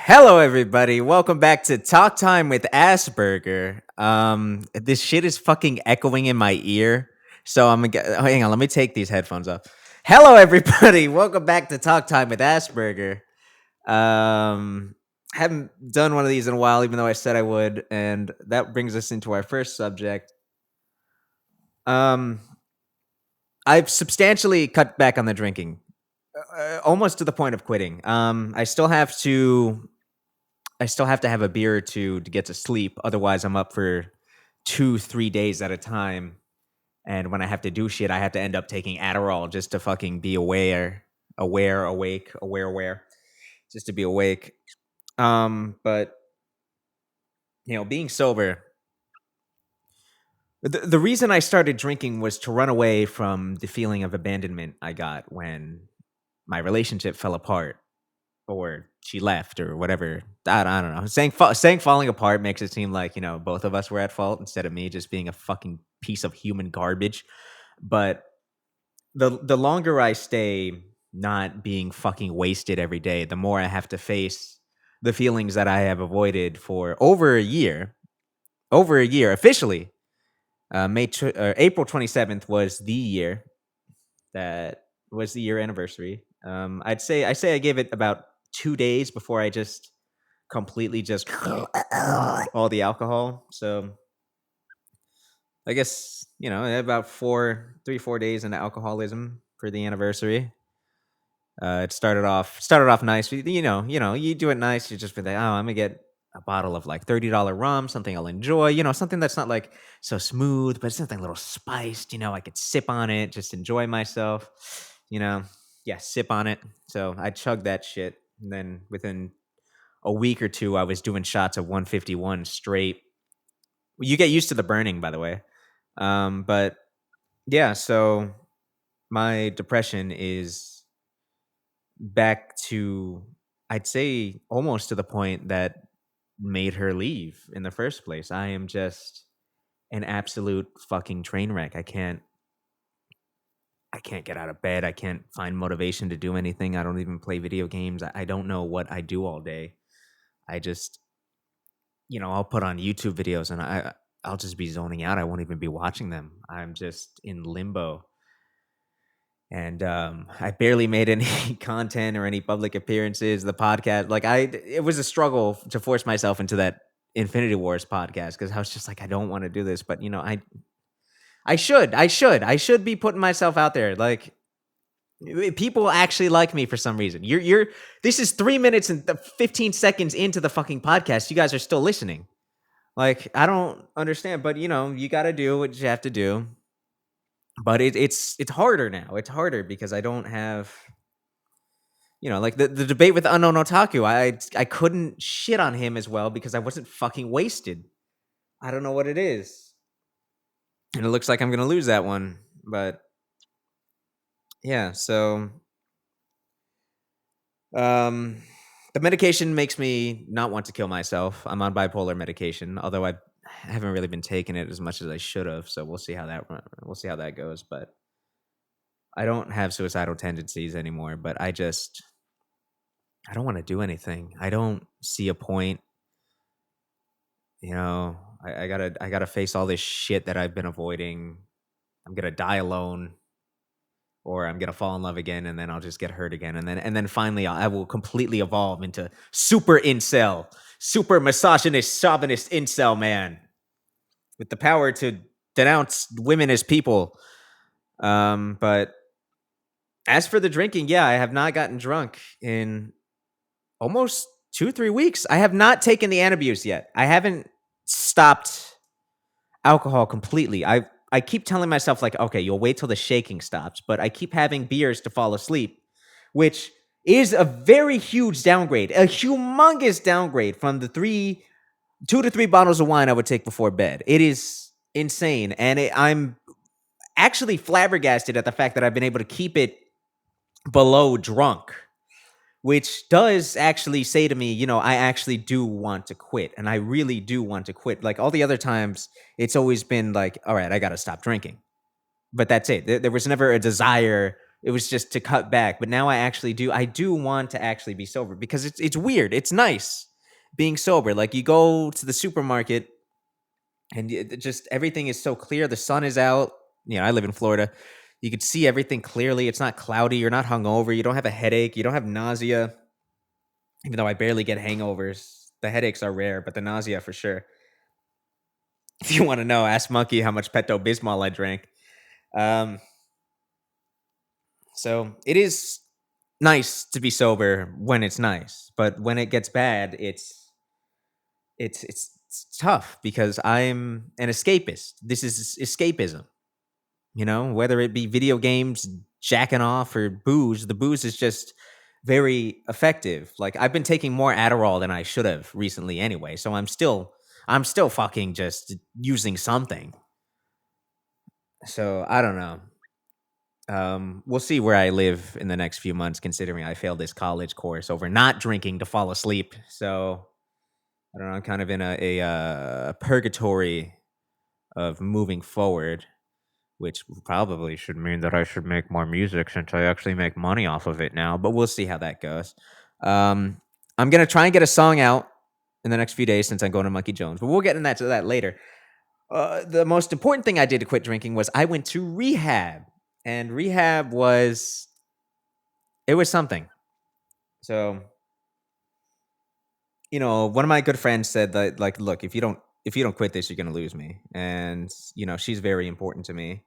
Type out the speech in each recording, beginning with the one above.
Hello, everybody. Welcome back to Talk Time with Assburger. This shit is fucking echoing in my ear. So hang on. Let me take these headphones off. Hello, everybody. Welcome back to Talk Time with Assburger. Haven't done one of these in a while, even though I said I would, and that brings us into our first subject. Um, I've substantially cut back on the drinking, almost to the point of quitting. I still have to have a beer or two to get to sleep. Otherwise, I'm up for 2-3 days at a time. And when I have to do shit, I have to end up taking Adderall just to fucking be aware, just to be awake. But being sober, the reason I started drinking was to run away from the feeling of abandonment I got when my relationship fell apart or she left or whatever. I don't know. Saying falling apart makes it seem like, both of us were at fault instead of me just being a fucking piece of human garbage. But the longer I stay not being fucking wasted every day, the more I have to face the feelings that I have avoided for over a year. Over a year officially. April 27th was the year that was the year anniversary. I gave it about 2 days before I just completely just all the alcohol. So I guess, about 4 days into alcoholism for the anniversary. It started off nice. You do it nice. You just be like, oh, I'm gonna get a bottle of like $30 rum, something I'll enjoy. Something that's not like so smooth, but something a little spiced. I could sip on it, just enjoy myself. Yeah, sip on it. So I chugged that shit, and then within a week or two, I was doing shots of 151 straight. You get used to the burning, by the way. But yeah, so my depression is back to, I'd say, almost to the point that made her leave in the first place. I am just an absolute fucking train wreck. I can't get out of bed. I can't find motivation to do anything. I don't even play video games. I don't know what I do all day. I just, I'll put on YouTube videos and I'll just be zoning out. I won't even be watching them. I'm just in limbo. And I barely made any content or any public appearances. The podcast, it was a struggle to force myself into that Infinity Wars podcast because I was just like, I don't want to do this, but I should be putting myself out there. Like, people actually like me for some reason. This is 3 minutes and 15 seconds into the fucking podcast. You guys are still listening. Like, I don't understand, but you got to do what you have to do. But it's harder now. It's harder because I don't have, like the debate with Unknown Otaku. I couldn't shit on him as well because I wasn't fucking wasted. I don't know what it is. And it looks like I'm going to lose that one. But yeah, so the medication makes me not want to kill myself. I'm on bipolar medication, although I haven't really been taking it as much as I should have. So we'll see how that goes. But I don't have suicidal tendencies anymore. But I don't want to do anything. I don't see a point. I gotta face all this shit that I've been avoiding. I'm gonna die alone, or I'm gonna fall in love again, and then I'll just get hurt again, and then finally I will completely evolve into super incel, super misogynist, chauvinist incel man with the power to denounce women as people. But as for the drinking, yeah, I have not gotten drunk in almost 2-3 weeks. I have not taken the Antabuse yet. I haven't stopped alcohol completely. I keep telling myself, like, okay, you'll wait till the shaking stops, but I keep having beers to fall asleep, which is a very huge downgrade, a humongous downgrade from the 2 to 3 bottles of wine I would take before bed. It is insane, and I'm actually flabbergasted at the fact that I've been able to keep it below drunk, which does actually say to me, I actually do want to quit, and I really do want to quit. Like all the other times, it's always been like, all right, I got to stop drinking. But that's it. There was never a desire It was just to cut back, but now I do want to actually be sober because it's weird. It's nice being sober. Like you go to the supermarket and just everything is so clear. The sun is out. I live in Florida. You can see everything clearly. It's not cloudy. You're not hungover. You don't have a headache. You don't have nausea. Even though I barely get hangovers, the headaches are rare, but the nausea for sure. If you want to know, ask Monkey how much Pepto Bismol I drank. Um, so it is nice to be sober when it's nice, but when it gets bad, it's tough because I'm an escapist. This is escapism. Whether it be video games, jacking off, or booze, the booze is just very effective. Like I've been taking more Adderall than I should have recently anyway, so I'm still fucking just using something. So I don't know. We'll see where I live in the next few months, considering I failed this college course over not drinking to fall asleep. So I don't know. I'm kind of in a purgatory of moving forward, which probably should mean that I should make more music since I actually make money off of it now. But we'll see how that goes. Um, I'm gonna try and get a song out in the next few days since I'm going to Monkey Jones, but we'll get into that later. The most important thing I did to quit drinking was I went to rehab, and rehab was it was something. So one of my good friends said that, like, look, if you don't quit this, you're gonna lose me, and she's very important to me.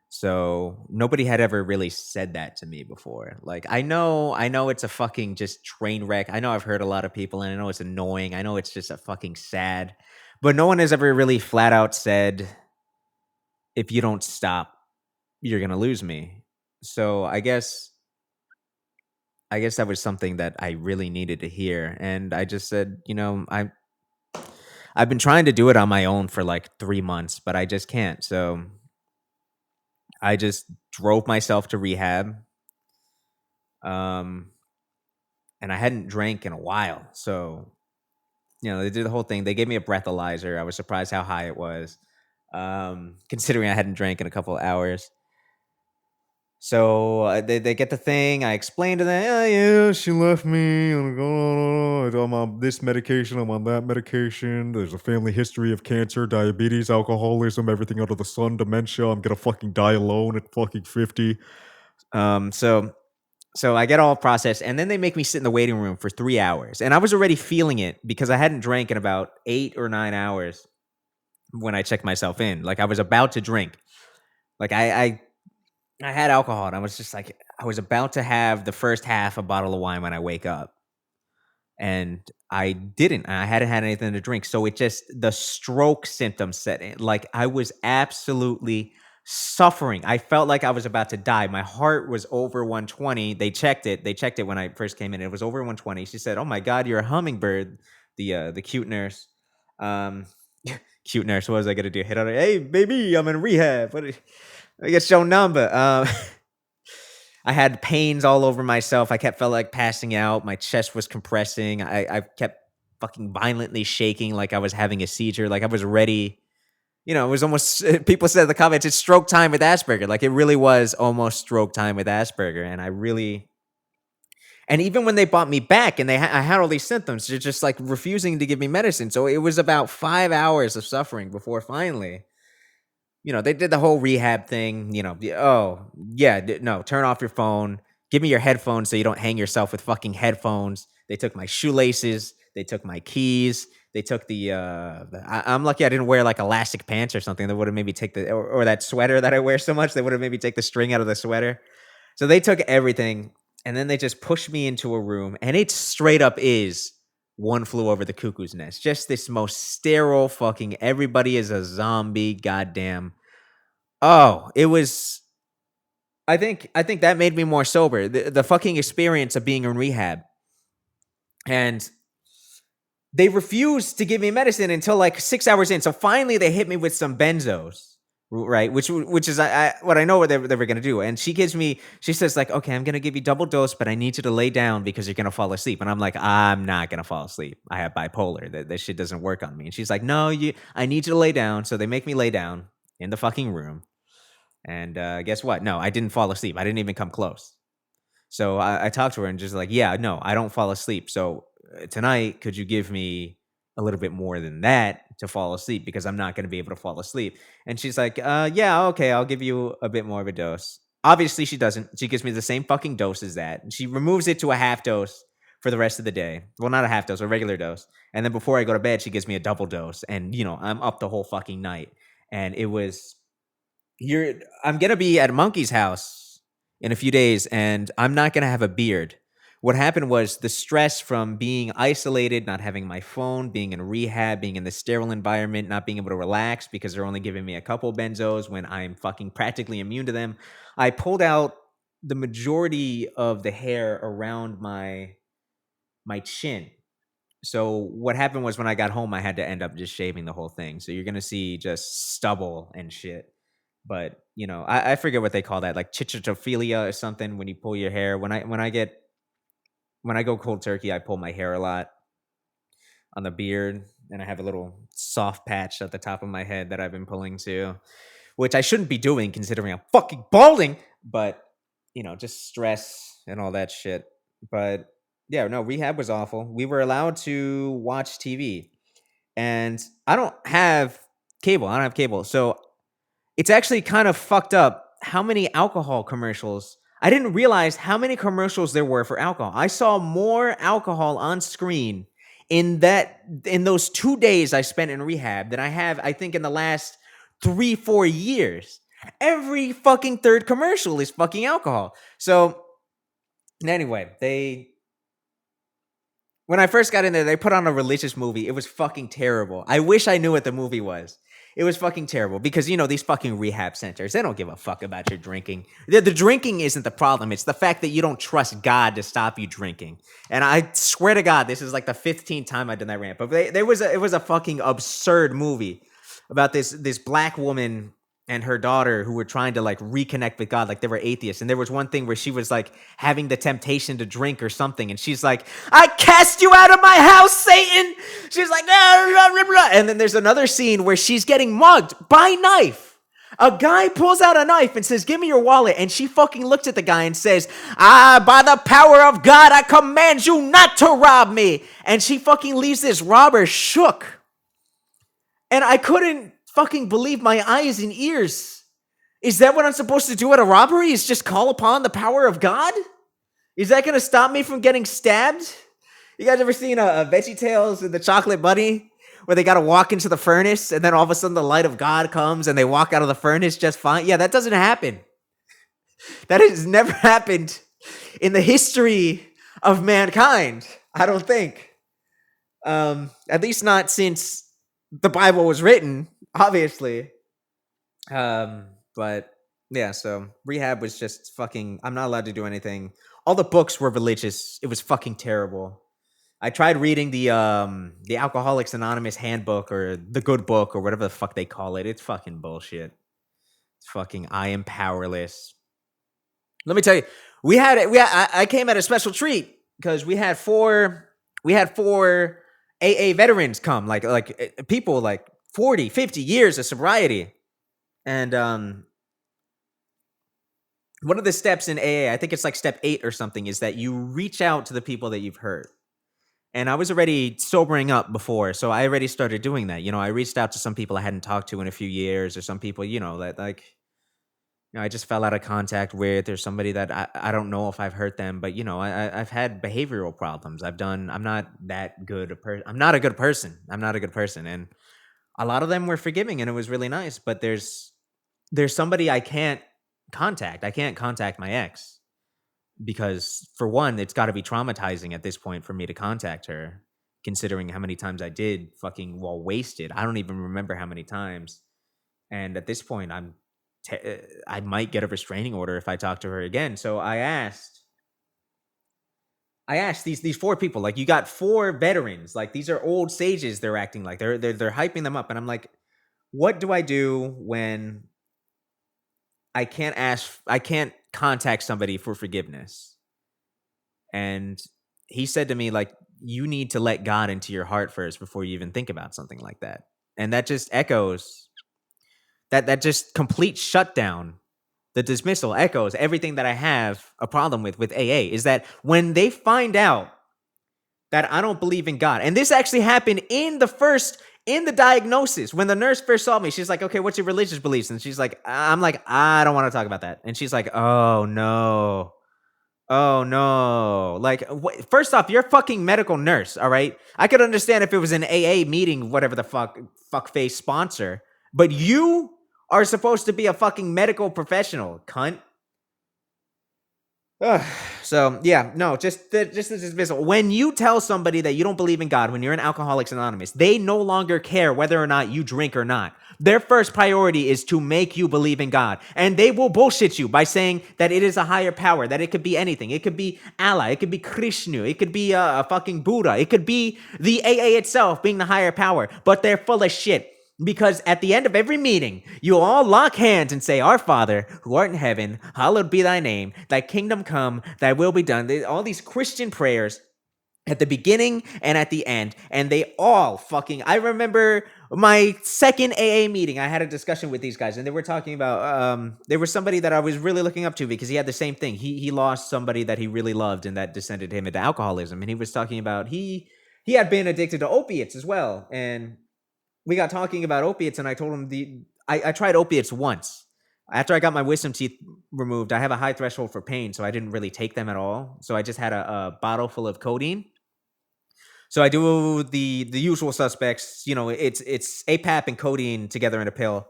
So nobody had ever really said that to me before. Like I know it's a fucking just train wreck. I know I've heard a lot of people, and I know it's annoying. I know it's just a fucking sad, but no one has ever really flat out said, if you don't stop, you're gonna lose me. So I guess that was something that I really needed to hear, and I just said, I've been trying to do it on my own for like 3 months, but I just can't. So I just drove myself to rehab. Um, and I hadn't drank in a while. So, they did the whole thing. They gave me a breathalyzer. I was surprised how high it was, considering I hadn't drank in a couple of hours. So they get the thing. I explained to them, yeah, she left me. I'm on this medication. I'm on that medication. There's a family history of cancer, diabetes, alcoholism, everything under the sun, dementia. I'm gonna fucking die alone at fucking 50. So I get all processed, and then they make me sit in the waiting room for 3 hours, and I was already feeling it because I hadn't drank in about 8 or 9 hours when I checked myself in. Like I was about to drink. Like I had alcohol, and I was just like, I was about to have the first half a bottle of wine when I wake up, and I didn't. I hadn't had anything to drink, so the stroke symptoms set in. Like I was absolutely suffering. I felt like I was about to die. My heart was over 120. They checked it. They checked it when I first came in. It was over 120. She said, "Oh my God, you're a hummingbird." The cute nurse. Um, cute nurse. What was I gonna do? Hit on her? Hey, baby, I'm in rehab. I get your number. I had pains all over myself. I felt like passing out. My chest was compressing. I kept fucking violently shaking like I was having a seizure. Like I was ready. It was almost, people said in the comments, it's stroke time with Asperger. Like it really was almost stroke time with Asperger. And even when they brought me back and I had all these symptoms, they're just like refusing to give me medicine. So it was about 5 hours of suffering before finally, they did the whole rehab thing, oh, yeah, no, turn off your phone. Give me your headphones so you don't hang yourself with fucking headphones. They took my shoelaces. They took my keys. They took I'm lucky I didn't wear like elastic pants or something that would have maybe take or that sweater that I wear so much. They would have maybe take the string out of the sweater. So they took everything, and then they just pushed me into a room, and it straight up is One Flew Over the Cuckoo's Nest. Just this most sterile fucking, everybody is a zombie, goddamn. Oh, it was. I think that made me more sober. The fucking experience of being in rehab, and they refused to give me medicine until like 6 hours in. So finally, they hit me with some benzos, right? Which is what I know what they were gonna do. And she says like, okay, I'm gonna give you double dose, but I need you to lay down because you're gonna fall asleep. And I'm like, I'm not gonna fall asleep. I have bipolar. That shit doesn't work on me. And she's like, no, I need you to lay down. So they make me lay down in the fucking room. And guess what? No, I didn't fall asleep. I didn't even come close. So I talked to her and just like, yeah, no, I don't fall asleep. So tonight, could you give me a little bit more than that to fall asleep? Because I'm not going to be able to fall asleep. And she's like, yeah, okay, I'll give you a bit more of a dose. Obviously, she doesn't. She gives me the same fucking dose as that. And she removes it to a half dose for the rest of the day. Well, not a half dose, a regular dose. And then before I go to bed, she gives me a double dose. And, I'm up the whole fucking night. And it was you're I'm gonna be at Monkey's house in a few days, and I'm not gonna have a beard. What happened was the stress from being isolated, not having my phone, being in rehab, being in the sterile environment, not being able to relax because they're only giving me a couple benzos when I'm fucking practically immune to them. I pulled out the majority of the hair around my chin. So what happened was when I got home, I had to end up just shaving the whole thing. So you're gonna see just stubble and shit. But I forget what they call that, like chichotophilia or something. When you pull your hair, when I go cold turkey, I pull my hair a lot on the beard, and I have a little soft patch at the top of my head that I've been pulling too, which I shouldn't be doing considering I'm fucking balding. But just stress and all that shit. But yeah, no, rehab was awful. We were allowed to watch TV, and I don't have cable. I don't have cable, so it's actually kind of fucked up how many alcohol commercials. I didn't realize how many commercials there were for alcohol. I saw more alcohol on screen in those 2 days I spent in rehab than I have, I think, in the last 3-4 years. Every fucking third commercial is fucking alcohol. So anyway, when I first got in there, they put on a religious movie. It was fucking terrible. I wish I knew what the movie was. It was fucking terrible because, these fucking rehab centers, they don't give a fuck about your drinking. The drinking isn't the problem. It's the fact that you don't trust God to stop you drinking. And I swear to God, this is like the 15th time I've done that rant. But it was a fucking absurd movie about this black woman and her daughter who were trying to like reconnect with God, like they were atheists. And there was one thing where she was like having the temptation to drink or something, and she's like, "I cast you out of my house, Satan." She's like, "Blah, blah, blah." And then there's another scene where she's getting mugged by knife. A guy pulls out a knife and says, "Give me your wallet." And she fucking looks at the guy and says, "By the power of God, I command you not to rob me." And she fucking leaves this robber shook. And I couldn't fucking believe my eyes and ears. Is that what I'm supposed to do at a robbery? Is just call upon the power of God? Is that going to stop me from getting stabbed? You guys ever seen a Veggie Tales and the Chocolate Bunny? Where they got to walk into the furnace and then all of a sudden the light of God comes and they walk out of the furnace just fine? Yeah, that doesn't happen. That has never happened in the history of mankind, I don't think. At least not since the Bible was written, obviously. But yeah, so rehab was just fucking. I'm not allowed to do anything. All the books were religious. It was fucking terrible. I tried reading the Alcoholics Anonymous handbook or the good book or whatever the fuck they call it. It's fucking bullshit. It's fucking I am powerless. Let me tell you, I came at a special treat because we had four AA veterans come, like people like 40, 50 years of sobriety. And one of the steps in AA, I think it's like step 8 or something, is that you reach out to the people that you've hurt. And I was already sobering up before, so I already started doing that. I reached out to some people I hadn't talked to in a few years, or some people, that like, I just fell out of contact with, or somebody that I don't know if I've hurt them, but I've had behavioral problems. I'm not that good a person. I'm not a good person. And a lot of them were forgiving, and it was really nice. But there's somebody I can't contact. I can't contact my ex because, for one, it's got to be traumatizing at this point for me to contact her, considering how many times I did fucking while wasted. I don't even remember how many times. And at this point, I might get a restraining order if I talk to her again. So I asked these 4 people, like, you got 4 veterans, like these are old sages. They're acting like they're hyping them up, and I'm like, what do I do when I can't contact somebody for forgiveness? And he said to me, like, you need to let God into your heart first before you even think about something like that. And that just echoes that just complete shutdown the dismissal echoes everything that I have a problem with AA, is that when they find out that I don't believe in God. And this actually happened in the diagnosis. When the nurse first saw me, she's like, okay, what's your religious beliefs? And she's like, I'm like, I don't want to talk about that. And she's like, oh no. Oh no. Like, first off, you're a fucking medical nurse, all right? I could understand if it was an AA meeting, whatever the fuck face sponsor, but you are supposed to be a fucking medical professional, cunt. Ugh. So yeah, no, just the dismissal. When you tell somebody that you don't believe in God, when you're in Alcoholics Anonymous, they no longer care whether or not you drink or not. Their first priority is to make you believe in God, and they will bullshit you by saying that it is a higher power, that it could be anything. It could be Allah, it could be Krishna, it could be a fucking Buddha, it could be the AA itself being the higher power. But they're full of shit. Because at the end of every meeting, you all lock hands and say, Our Father, who art in heaven, hallowed be thy name, thy kingdom come, thy will be done. All these Christian prayers at the beginning and at the end. And they all fucking, I remember my second AA meeting, I had a discussion with these guys, and they were talking about, there was somebody that I was really looking up to because he had the same thing. He lost somebody that he really loved, and that descended him into alcoholism. And he was talking about, he had been addicted to opiates as well. And we got talking about opiates, and I told him I tried opiates once. After I got my wisdom teeth removed, I have a high threshold for pain, so I didn't really take them at all. So I just had a bottle full of codeine. So I do the usual suspects. You know, it's APAP and codeine together in a pill.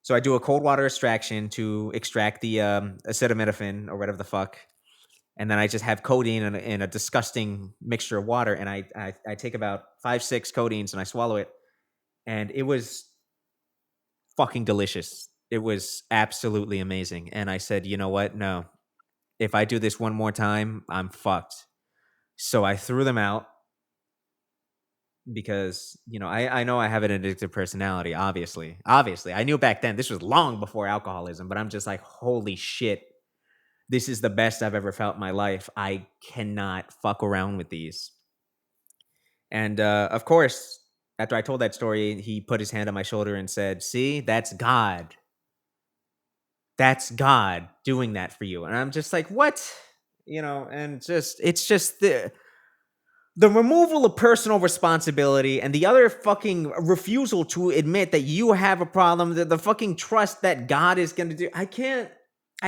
So I do a cold water extraction to extract the acetaminophen or whatever the fuck. And then I just have codeine in a disgusting mixture of water. And I take about 5-6 codeines and I swallow it. And it was fucking delicious. It was absolutely amazing. And I said, you know what? No. If I do this one more time, I'm fucked. So I threw them out because, you know, I know I have an addictive personality, obviously. Obviously. I knew back then, this was long before alcoholism, but I'm just like, holy shit. This is the best I've ever felt in my life. I cannot fuck around with these. And of course, after I told that story, he put his hand on my shoulder and said, see, that's God. That's God doing that for you. And I'm just like, what? You know, and just, it's just the removal of personal responsibility and the other fucking refusal to admit that you have a problem, the fucking trust that God is going to do. I can't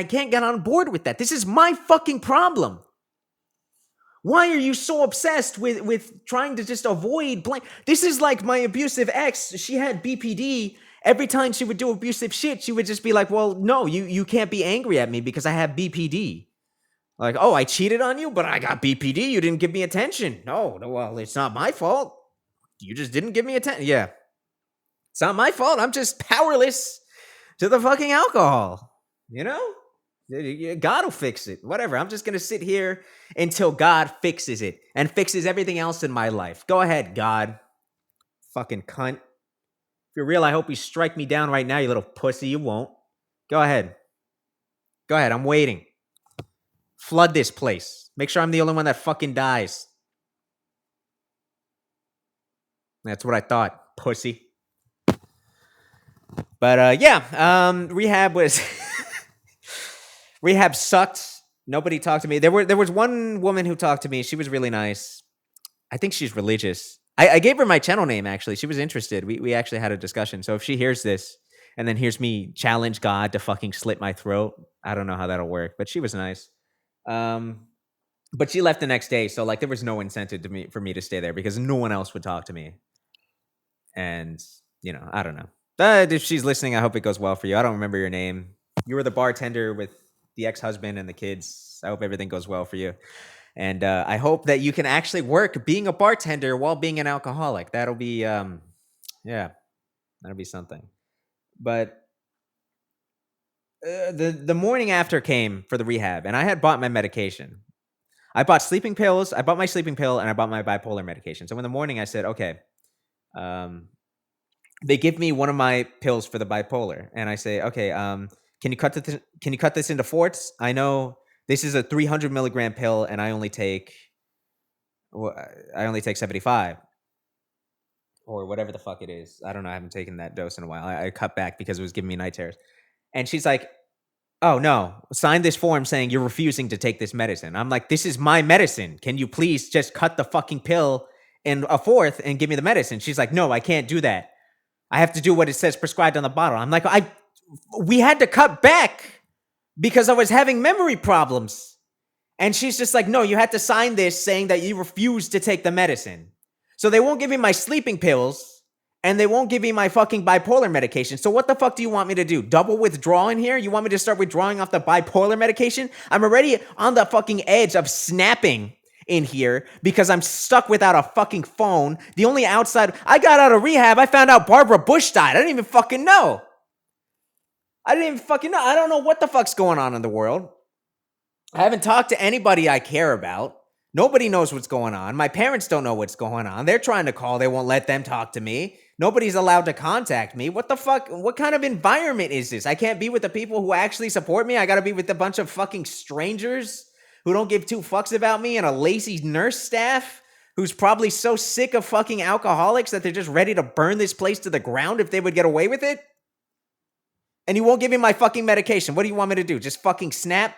get on board with that. This is my fucking problem. Why are you so obsessed with trying to just avoid blame? This is like my abusive ex. She had BPD. Every time she would do abusive shit, she would just be like, well, no, you can't be angry at me because I have BPD. Like, oh, I cheated on you, but I got BPD. You didn't give me attention. No, well, it's not my fault. You just didn't give me attention. Yeah. It's not my fault. I'm just powerless to the fucking alcohol. You know? God will fix it. Whatever. I'm just going to sit here until God fixes it and fixes everything else in my life. Go ahead, God. Fucking cunt. If you're real, I hope you strike me down right now, you little pussy. You won't. Go ahead. Go ahead. I'm waiting. Flood this place. Make sure I'm the only one that fucking dies. That's what I thought, pussy. But yeah, rehab was... Rehab sucked. Nobody talked to me. There was one woman who talked to me. She was really nice. I think she's religious. I gave her my channel name, actually. She was interested. We actually had a discussion. So if she hears this and then hears me challenge God to fucking slit my throat, I don't know how that'll work. But she was nice. But she left the next day. So like there was no incentive for me to stay there because no one else would talk to me. And, you know, I don't know. But if she's listening, I hope it goes well for you. I don't remember your name. You were the bartender with the ex-husband and the kids. I hope everything goes well for you. And I hope that you can actually work being a bartender while being an alcoholic. That'll be, that'll be something. But the morning after came for the rehab, and I had bought my medication. I bought sleeping pills. I bought my sleeping pill, and I bought my bipolar medication. So in the morning, I said, okay, they give me one of my pills for the bipolar, and I say, okay, can you cut this into fourths? I know this is a 300 milligram pill, and I only take 75 or whatever the fuck it is. I don't know. I haven't taken that dose in a while. I cut back because it was giving me night terrors. And she's like, oh no, sign this form saying you're refusing to take this medicine. I'm like, this is my medicine. Can you please just cut the fucking pill in a fourth and give me the medicine? She's like, no, I can't do that. I have to do what it says prescribed on the bottle. I'm like, we had to cut back because I was having memory problems. And she's just like, no, you had to sign this saying that you refuse to take the medicine. So they won't give me my sleeping pills and they won't give me my fucking bipolar medication. So what the fuck do you want me to do? Double withdraw in here? You want me to start withdrawing off the bipolar medication? I'm already on the fucking edge of snapping in here because I'm stuck without a fucking phone. The only outside... I got out of rehab. I found out Barbara Bush died. I didn't even fucking know. I don't know what the fuck's going on in the world. I haven't talked to anybody I care about. Nobody knows what's going on. My parents don't know what's going on. They're trying to call. They won't let them talk to me. Nobody's allowed to contact me. What the fuck? What kind of environment is this? I can't be with the people who actually support me. I gotta be with a bunch of fucking strangers who don't give two fucks about me and a lazy nurse staff who's probably so sick of fucking alcoholics that they're just ready to burn this place to the ground if they would get away with it. And you won't give me my fucking medication. What do you want me to do? Just fucking snap?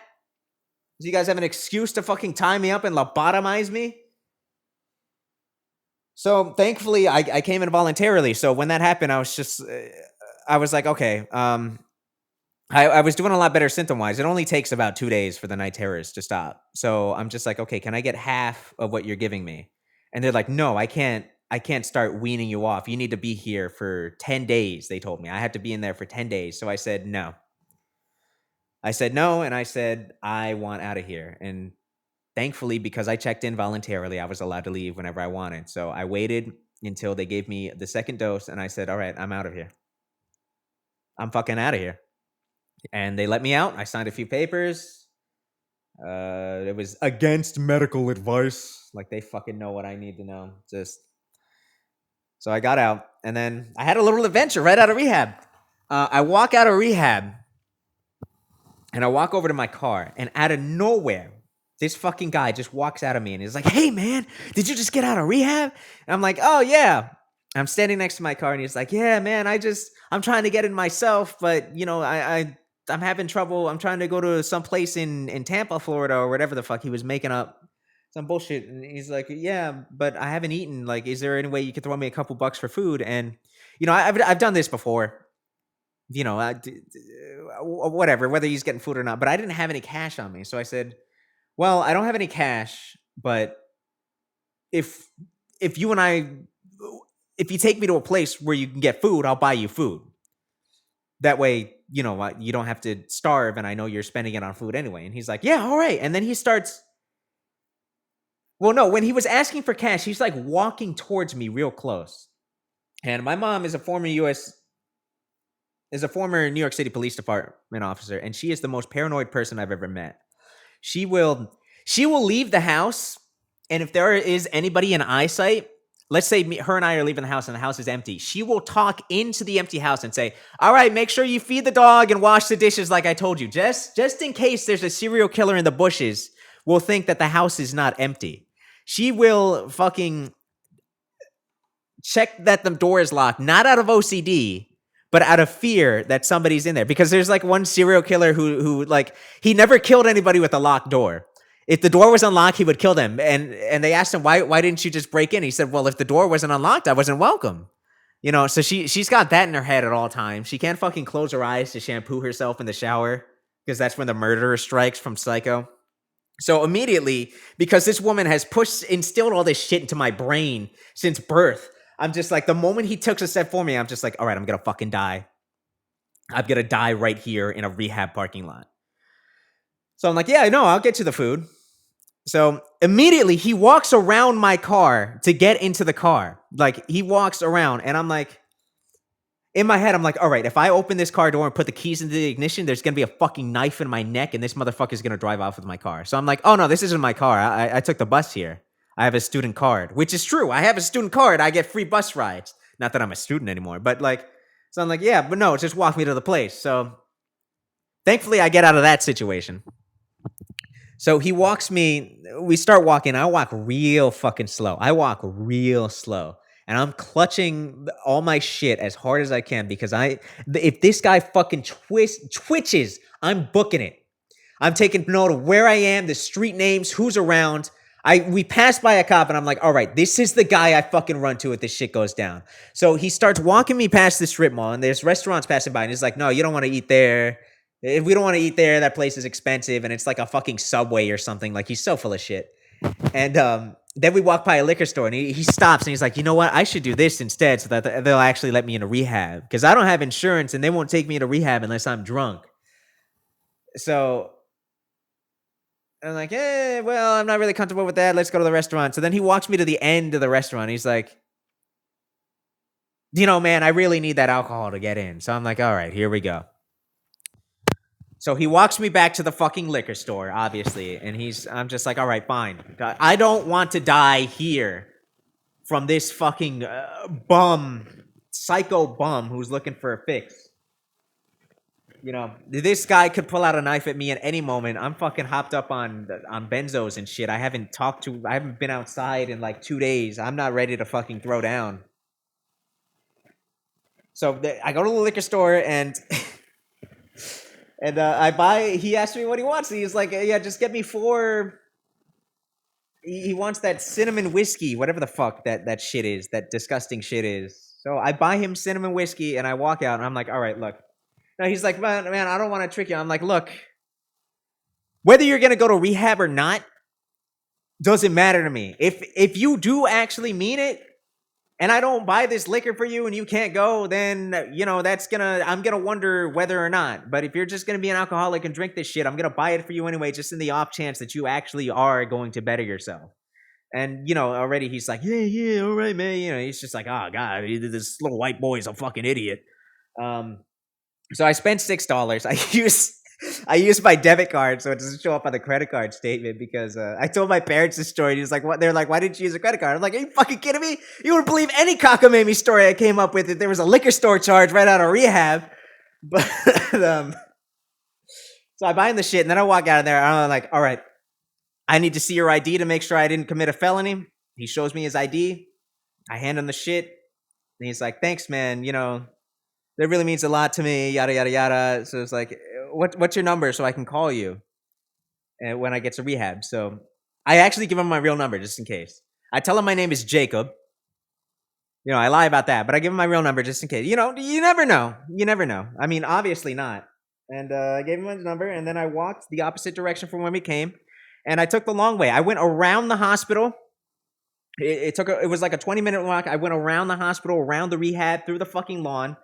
Do you guys have an excuse to fucking tie me up and lobotomize me? So thankfully, I came in voluntarily. So when that happened, I was like, okay. I was doing a lot better symptom-wise. It only takes about 2 days for the night terrors to stop. So I'm just like, okay, can I get half of what you're giving me? And they're like, no, I can't start weaning you off. You need to be here for 10 days, they told me. I had to be in there for 10 days. So I said no. I said no, and I said, I want out of here. And thankfully, because I checked in voluntarily, I was allowed to leave whenever I wanted. So I waited until they gave me the second dose, and I said, all right, I'm out of here. I'm fucking out of here. And they let me out. I signed a few papers. It was against medical advice. Like, they fucking know what I need to know. So I got out, and then I had a little adventure right out of rehab. I walk out of rehab, and I walk over to my car, and out of nowhere, this fucking guy just walks out of me, and he's like, hey, man, did you just get out of rehab? And I'm like, oh, yeah. I'm standing next to my car, and he's like, yeah, man, I'm trying to get in myself, but, you know, I'm having trouble. I'm trying to go to some place in Tampa, Florida, or whatever the fuck. He was making up some bullshit, and he's like, yeah, but I haven't eaten. Like, is there any way you could throw me a couple bucks for food? And, you know, I've done this before. You know, whatever, whether he's getting food or not. But I didn't have any cash on me. So I said, well, I don't have any cash, but if you take me to a place where you can get food, I'll buy you food. That way, you know, you don't have to starve, and I know you're spending it on food anyway. And he's like, yeah, all right. And then he starts... Well, no, when he was asking for cash, he's like walking towards me real close. And my mom is a former New York City Police Department officer, and she is the most paranoid person I've ever met. She will leave the house, and if there is anybody in eyesight, let's say her and I are leaving the house and the house is empty, she will talk into the empty house and say, all right, make sure you feed the dog and wash the dishes like I told you. Just in case there's a serial killer in the bushes, we'll think that the house is not empty. She will fucking check that the door is locked, not out of OCD, but out of fear that somebody's in there. Because there's like one serial killer who like, he never killed anybody with a locked door. If the door was unlocked, he would kill them. And they asked him, why didn't you just break in? He said, well, if the door wasn't unlocked, I wasn't welcome. You know, so she's got that in her head at all times. She can't fucking close her eyes to shampoo herself in the shower, because that's when the murderer strikes from Psycho. So immediately, because this woman has instilled all this shit into my brain since birth, I'm just like, the moment he took a step for me, I'm just like, all right, I'm going to fucking die. I'm going to die right here in a rehab parking lot. So I'm like, yeah, no, I'll get to the food. So immediately he walks around my car to get into the car. Like, he walks around, and I'm like, in my head, I'm like, all right, if I open this car door and put the keys into the ignition, there's going to be a fucking knife in my neck, and this motherfucker's going to drive off with my car. So I'm like, oh no, this isn't my car. I took the bus here. I have a student card, which is true. I have a student card. I get free bus rides. Not that I'm a student anymore, but like, so I'm like, yeah, but no, just walk me to the place. So thankfully I get out of that situation. So he walks me, we start walking. I walk real fucking slow. and I'm clutching all my shit as hard as I can because if this guy fucking twitches, I'm booking it. I'm taking note of where I am, the street names, who's around. We passed by a cop and I'm like, all right, this is the guy I fucking run to if this shit goes down. So he starts walking me past the strip mall and there's restaurants passing by and he's like, no, you don't want to eat there. If we don't want to eat there, that place is expensive and it's like a fucking Subway or something. Like he's so full of shit. And then we walk by a liquor store and he stops and he's like, you know what? I should do this instead so that they'll actually let me into rehab because I don't have insurance and they won't take me into rehab unless I'm drunk. So I'm like, well, I'm not really comfortable with that. Let's go to the restaurant. So then he walks me to the end of the restaurant. He's like, man, I really need that alcohol to get in. So I'm like, all right, here we go. So he walks me back to the fucking liquor store, obviously. And I'm just like, all right, fine. I don't want to die here from this fucking psycho bum who's looking for a fix. This guy could pull out a knife at me at any moment. I'm fucking hopped up on benzos and shit. I haven't been outside in like 2 days. I'm not ready to fucking throw down. So I go to the liquor store and he asked me what he wants. He's like, yeah, just get me 4. He wants that cinnamon whiskey, whatever the fuck that shit is, that disgusting shit is. So I buy him cinnamon whiskey and I walk out and I'm like, all right, look. Now he's like, man, I don't want to trick you. I'm like, look, whether you're going to go to rehab or not, doesn't matter to me. If you do actually mean it, and I don't buy this liquor for you and you can't go, then, I'm going to wonder whether or not. But if you're just going to be an alcoholic and drink this shit, I'm going to buy it for you anyway, just in the off chance that you actually are going to better yourself. And, already he's like, yeah, all right, man. He's just like, oh, God, this little white boy is a fucking idiot. So I spent $6. I use my debit card so it doesn't show up on the credit card statement because I told my parents this story. And he's like, "What?" They're like, "Why didn't you use a credit card?" I'm like, "Are you fucking kidding me? You wouldn't believe any cockamamie story I came up with if there was a liquor store charge right out of rehab." But so I buy him the shit and then I walk out of there. And I'm like, "All right, I need to see your ID to make sure I didn't commit a felony." He shows me his ID. I hand him the shit, and he's like, "Thanks, man. That really means a lot to me, yada, yada, yada." So it's like, what's your number so I can call you when I get to rehab? So I actually give him my real number just in case. I tell him my name is Jacob. I lie about that, but I give him my real number just in case. You never know. You never know. I mean, obviously not. And I gave him his number, and then I walked the opposite direction from when we came, and I took the long way. I went around the hospital. It was like a 20-minute walk. I went around the hospital, around the rehab, through the fucking lawn.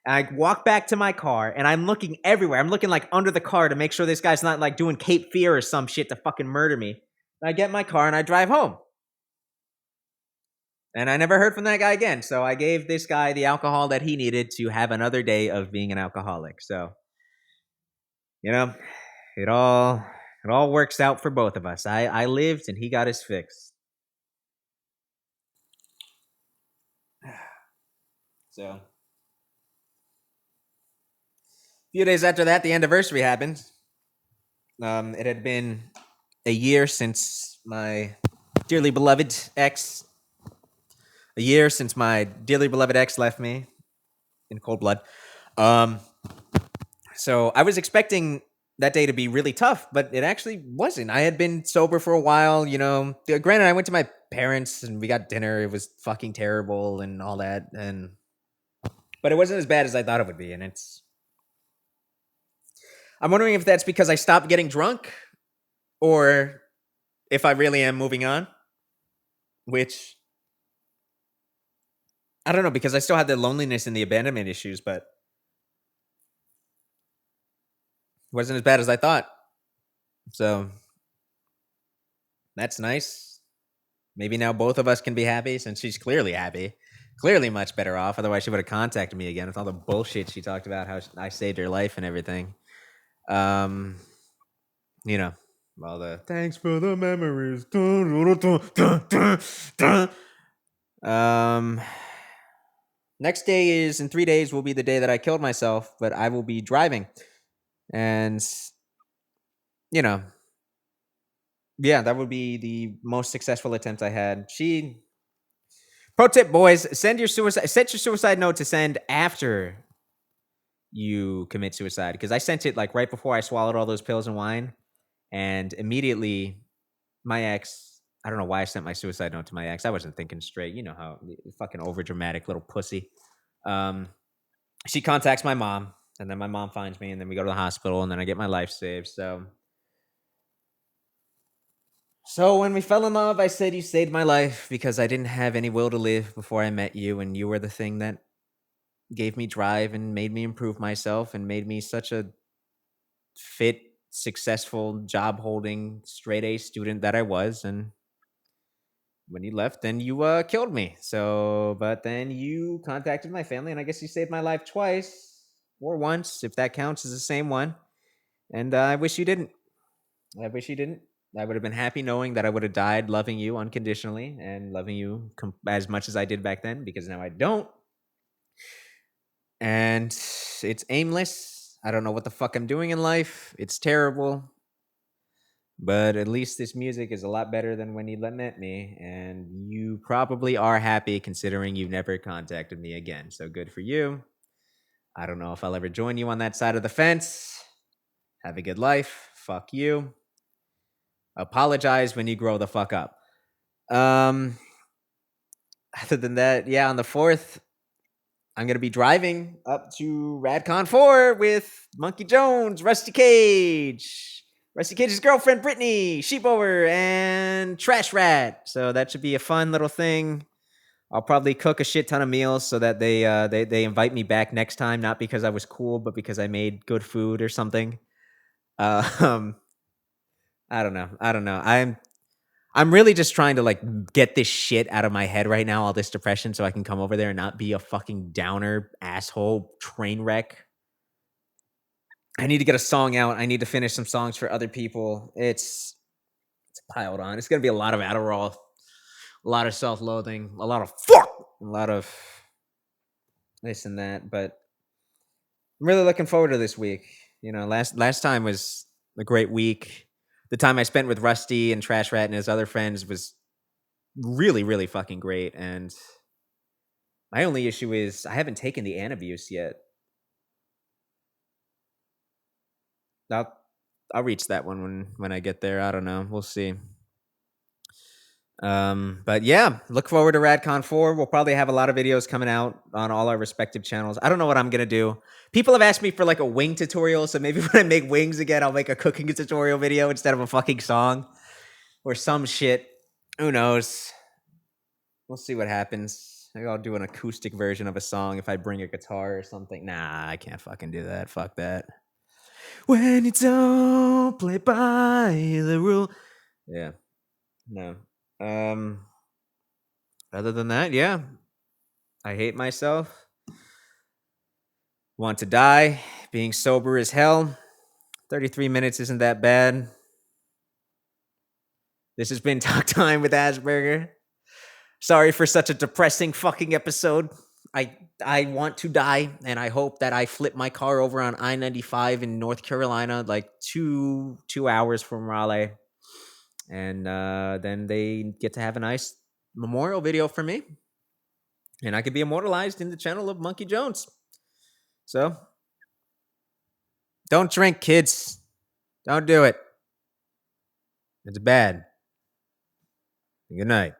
And I walk back to my car, and I'm looking everywhere. I'm looking like under the car to make sure this guy's not like doing Cape Fear or some shit to fucking murder me. And I get in my car and I drive home. And I never heard from that guy again. So I gave this guy the alcohol that he needed to have another day of being an alcoholic. So, it all works out for both of us. I lived and he got his fix. So, a few days after that, the Endiversary happened. It had been a year since my dearly beloved ex. A year since my dearly beloved ex left me in cold blood. So I was expecting that day to be really tough, but it actually wasn't. I had been sober for a while, Granted, I went to my parents and we got dinner. It was fucking terrible and all that, but it wasn't as bad as I thought it would be. And I'm wondering if that's because I stopped getting drunk, or if I really am moving on, which I don't know, because I still had the loneliness and the abandonment issues, but it wasn't as bad as I thought. So that's nice. Maybe now both of us can be happy, since she's clearly happy. Clearly much better off. Otherwise, she would have contacted me again with all the bullshit she talked about, how I saved her life and everything. All the thanks for the memories. Next day is in 3 days will be the day that I killed myself, but I will be driving. And, yeah, that would be the most successful attempt I had. Pro tip, boys: set your suicide note to send after you commit suicide, because I sent it like right before I swallowed all those pills and wine, and immediately my ex. I don't know why I sent my suicide note to my ex. I wasn't thinking straight. You know how fucking over dramatic little pussy. Um, she contacts my mom, and then my mom finds me, and then we go to the hospital, and then I get my life saved. So when we fell in love, I said you saved my life because I didn't have any will to live before I met you, and you were the thing that gave me drive and made me improve myself and made me such a fit, successful, job holding, straight A student that I was. And when you left, then you killed me. So, but then you contacted my family, and I guess you saved my life twice or once, if that counts as the same one. And I wish you didn't. I wish you didn't. I would have been happy knowing that I would have died loving you unconditionally and loving you as much as I did back then, because now I don't. And it's aimless. I don't know what the fuck I'm doing in life. It's terrible. But at least this music is a lot better than when you met me. And you probably are happy considering you've never contacted me again. So good for you. I don't know if I'll ever join you on that side of the fence. Have a good life. Fuck you. Apologize when you grow the fuck up. Um, Other than that, yeah, on the 4th, I'm going to be driving up to Radcon 4 with Monkey Jones, Rusty Cage, Rusty Cage's girlfriend, Brittany, Sheepover, and Trash Rat. So that should be a fun little thing. I'll probably cook a shit ton of meals so that they invite me back next time, not because I was cool, but because I made good food or something. Um, I don't know. I'm really just trying to like get this shit out of my head right now, all this depression, so I can come over there and not be a fucking downer, asshole, train wreck. I need to get a song out. I need to finish some songs for other people. It's piled on. It's gonna be a lot of Adderall, a lot of self-loathing, a lot of fuck, a lot of this and that. But I'm really looking forward to this week. You know, last time was a great week. The time I spent with Rusty and Trash Rat and his other friends was really, really fucking great. And my only issue is I haven't taken the Antabuse yet. I'll I'll reach that one when I get there. I don't know. We'll see. But yeah, look forward to Radcon 4. We'll probably have a lot of videos coming out on all our respective channels. I don't know what I'm gonna do. People have asked me for like a wing tutorial, so maybe when I make wings again, I'll make a cooking tutorial video instead of a fucking song or some shit. Who knows? We'll see what happens. Maybe I'll do an acoustic version of a song if I bring a guitar or something. Nah, I can't fucking do that. Fuck that. When you don't play by the rule. Yeah. No. Um Other than that, yeah. I hate myself. Want to die. Being sober as hell. 33 minutes isn't that bad. This has been Talk Time with Assburger. Sorry for such a depressing fucking episode. I want to die, and I hope that I flip my car over on I-95 in North Carolina, like two hours from Raleigh, and then they get to have a nice memorial video for me, and I could be immortalized in the channel of Monkey Jones. So, don't drink, kids. Don't do it. It's bad. Good night.